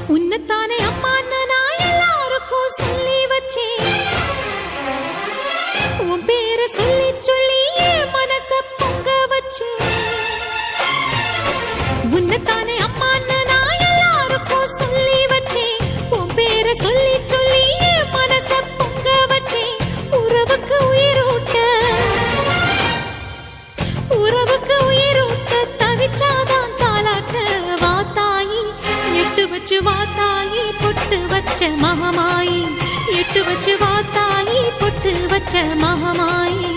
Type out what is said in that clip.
உன்னத்தானே அம்மான்னு நான் எல்லாருக்கும் சொல்லி வச்சேன். உன் பேரை சொல்லி சொல்லி என் மனச பொங்க வச்சேன். உன்னத்தானே அம்மான்னு நான் எல்லாருக்கும் சொல்லி வச்சேன். உன் பேரை சொல்லி சொல்லி என் மனச பொங்க வச்சேன். உறவுக்கு உயிரூட்ட தவிச்சாதான் தாலாட்ட வாத்தாயி எட்டு வச்சு வாத்தாயி பொட்டு வச்ச மகமாயி எட்டு வச்சு வாத்தாயி பொட்டு வச்ச மகமாயி.